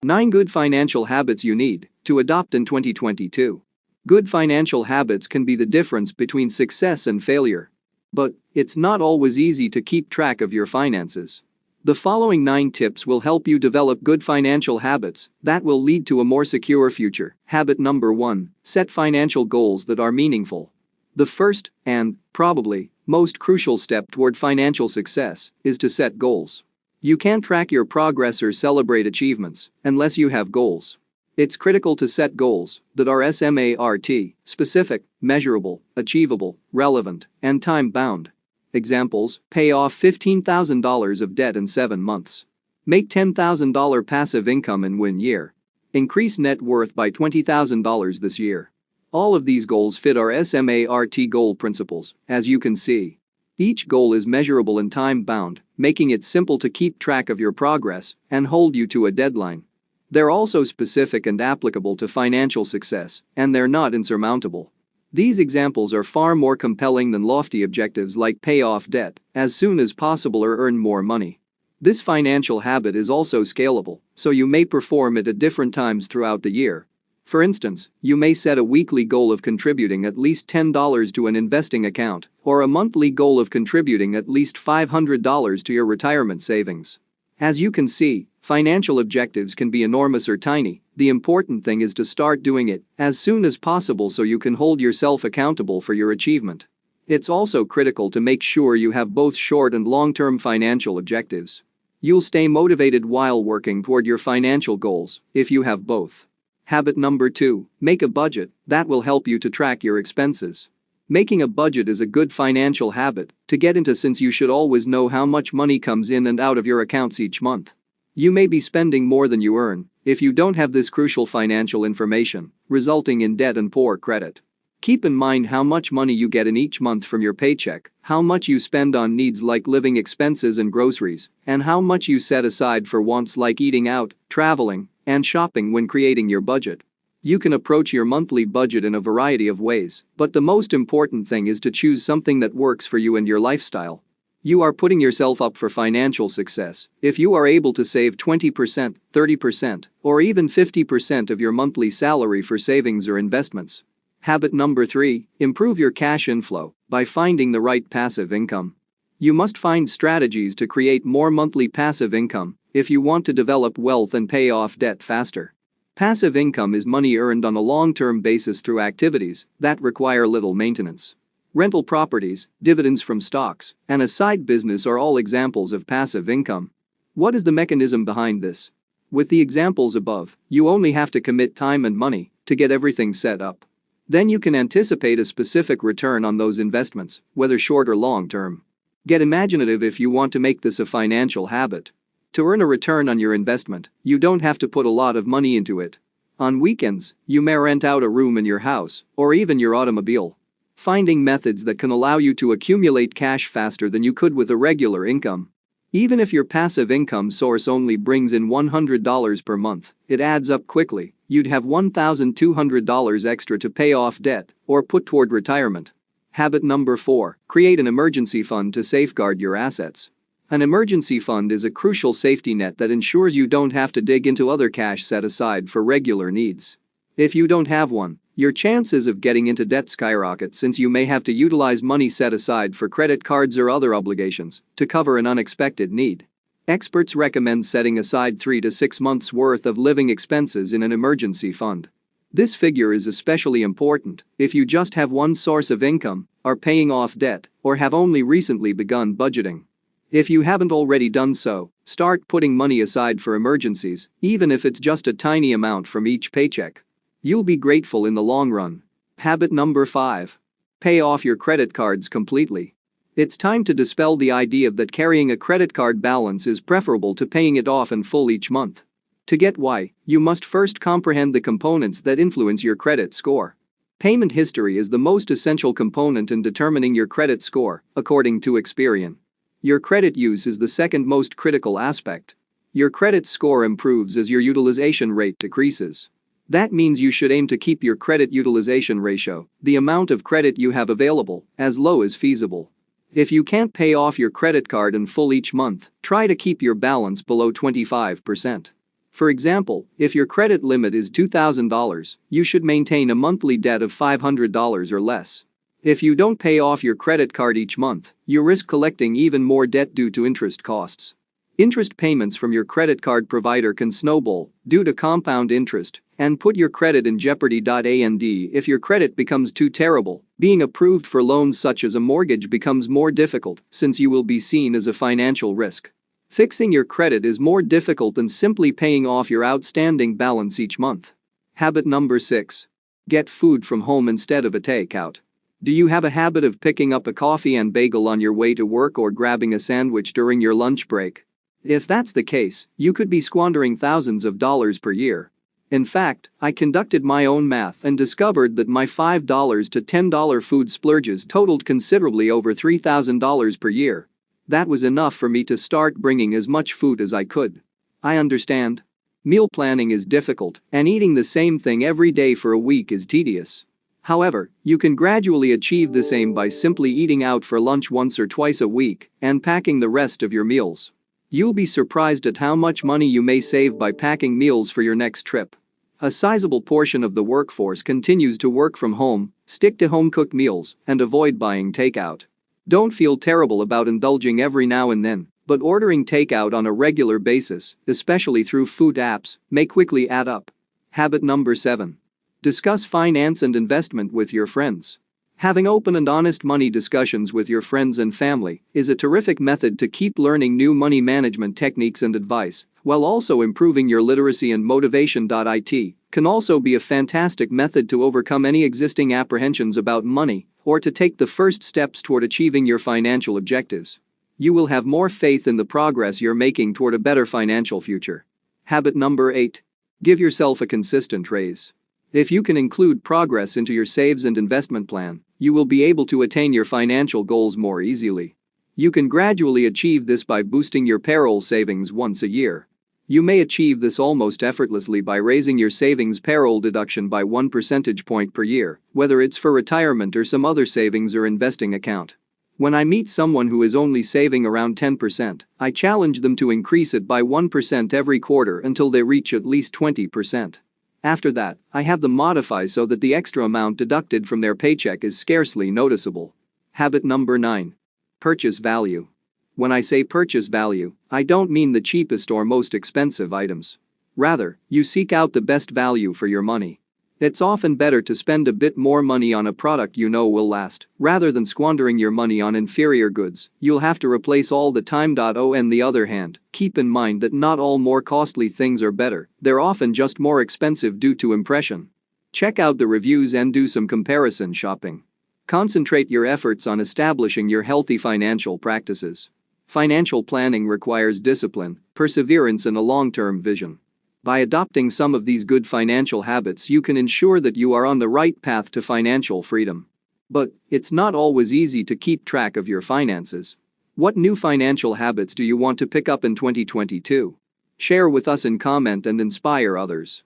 9 good financial habits you need to adopt in 2022. Good financial habits can be the difference between success and failure. But it's not always easy to keep track of your finances. The following 9 tips will help you develop good financial habits that will lead to a more secure future. Habit number 1: set financial goals that are meaningful. The first, and probably most crucial step toward financial success, is to set goals. You can't track your progress or celebrate achievements unless you have goals. It's critical to set goals that are S.M.A.R.T, specific, measurable, achievable, relevant, and time-bound. Examples: pay off $15,000 of debt in 7 months. Make $10,000 passive income in 1 year. Increase net worth by $20,000 this year. All of these goals fit our S.M.A.R.T goal principles, as you can see. Each goal is measurable and time-bound, making it simple to keep track of your progress and hold you to a deadline. They're also specific and applicable to financial success, and they're not insurmountable. These examples are far more compelling than lofty objectives like pay off debt as soon as possible or earn more money. This financial habit is also scalable, so you may perform it at different times throughout the year. For instance, you may set a weekly goal of contributing at least $10 to an investing account, or a monthly goal of contributing at least $500 to your retirement savings. As you can see, financial objectives can be enormous or tiny. The important thing is to start doing it as soon as possible so you can hold yourself accountable for your achievement. It's also critical to make sure you have both short and long-term financial objectives. You'll stay motivated while working toward your financial goals if you have both. Habit number 2: make a budget that will help you to track your expenses. Making a budget is a good financial habit to get into, since you should always know how much money comes in and out of your accounts each month. You may be spending more than you earn if you don't have this crucial financial information, resulting in debt and poor credit. Keep in mind how much money you get in each month from your paycheck, how much you spend on needs like living expenses and groceries, and how much you set aside for wants like eating out, traveling, and shopping when creating your budget. You can approach your monthly budget in a variety of ways, but the most important thing is to choose something that works for you and your lifestyle. You are putting yourself up for financial success if you are able to save 20%, 30%, or even 50% of your monthly salary for savings or investments. Habit number 3: improve your cash inflow by finding the right passive income. You must find strategies to create more monthly passive income if you want to develop wealth and pay off debt faster. Passive income is money earned on a long-term basis through activities that require little maintenance. Rental properties, dividends from stocks, and a side business are all examples of passive income. What is the mechanism behind this? With the examples above, you only have to commit time and money to get everything set up. Then you can anticipate a specific return on those investments, whether short or long term. Get imaginative if you want to make this a financial habit. To earn a return on your investment, you don't have to put a lot of money into it. On weekends, you may rent out a room in your house or even your automobile. Finding methods that can allow you to accumulate cash faster than you could with a regular income. Even if your passive income source only brings in $100 per month, it adds up quickly. You'd have $1,200 extra to pay off debt or put toward retirement. Habit number 4: create an emergency fund to safeguard your assets. An emergency fund is a crucial safety net that ensures you don't have to dig into other cash set aside for regular needs. If you don't have one, your chances of getting into debt skyrocket, since you may have to utilize money set aside for credit cards or other obligations to cover an unexpected need. Experts recommend setting aside 3 to 6 months' worth of living expenses in an emergency fund. This figure is especially important if you just have one source of income, are paying off debt, or have only recently begun budgeting. If you haven't already done so, start putting money aside for emergencies, even if it's just a tiny amount from each paycheck. You'll be grateful in the long run. Habit number 5: pay off your credit cards completely. It's time to dispel the idea that carrying a credit card balance is preferable to paying it off in full each month. To get why, you must first comprehend the components that influence your credit score. Payment history is the most essential component in determining your credit score, according to Experian. Your credit use is the second most critical aspect. Your credit score improves as your utilization rate decreases. That means you should aim to keep your credit utilization ratio, the amount of credit you have available, as low as feasible. If you can't pay off your credit card in full each month, try to keep your balance below 25%. For example, if your credit limit is $2,000, you should maintain a monthly debt of $500 or less. If you don't pay off your credit card each month, you risk collecting even more debt due to interest costs. Interest payments from your credit card provider can snowball due to compound interest and put your credit in jeopardy. And if your credit becomes too terrible, being approved for loans such as a mortgage becomes more difficult since you will be seen as a financial risk. Fixing your credit is more difficult than simply paying off your outstanding balance each month. Habit number 6. Get food from home instead of a takeout. Do you have a habit of picking up a coffee and bagel on your way to work or grabbing a sandwich during your lunch break? If that's the case, you could be squandering thousands of dollars per year. In fact, I conducted my own math and discovered that my $5 to $10 food splurges totaled considerably over $3,000 per year. That was enough for me to start bringing as much food as I could. I understand. Meal planning is difficult, and eating the same thing every day for a week is tedious. However, you can gradually achieve this aim by simply eating out for lunch once or twice a week and packing the rest of your meals. You'll be surprised at how much money you may save by packing meals for your next trip. A sizable portion of the workforce continues to work from home, stick to home-cooked meals, and avoid buying takeout. Don't feel terrible about indulging every now and then, but ordering takeout on a regular basis, especially through food apps, may quickly add up. Habit number 7. Discuss finance and investment with your friends. Having open and honest money discussions with your friends and family is a terrific method to keep learning new money management techniques and advice, while also improving your literacy and motivation. It can also be a fantastic method to overcome any existing apprehensions about money or to take the first steps toward achieving your financial objectives. You will have more faith in the progress you're making toward a better financial future. Habit number 8. Give yourself a consistent raise. If you can include progress into your saves and investment plan, you will be able to attain your financial goals more easily. You can gradually achieve this by boosting your payroll savings once a year. You may achieve this almost effortlessly by raising your savings payroll deduction by 1 percentage point per year, whether it's for retirement or some other savings or investing account. When I meet someone who is only saving around 10%, I challenge them to increase it by 1% every quarter until they reach at least 20%. After that, I have them modify so that the extra amount deducted from their paycheck is scarcely noticeable. Habit number 9. Purchase value. When I say purchase value, I don't mean the cheapest or most expensive items. Rather, you seek out the best value for your money. It's often better to spend a bit more money on a product you know will last, rather than squandering your money on inferior goods you'll have to replace all the time. On the other hand, keep in mind that not all more costly things are better, they're often just more expensive due to impression. Check out the reviews and do some comparison shopping. Concentrate your efforts on establishing your healthy financial practices. Financial planning requires discipline, perseverance, and a long-term vision. By adopting some of these good financial habits, you can ensure that you are on the right path to financial freedom. But it's not always easy to keep track of your finances. What new financial habits do you want to pick up in 2022? Share with us in comment and inspire others.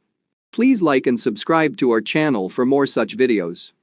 Please like and subscribe to our channel for more such videos.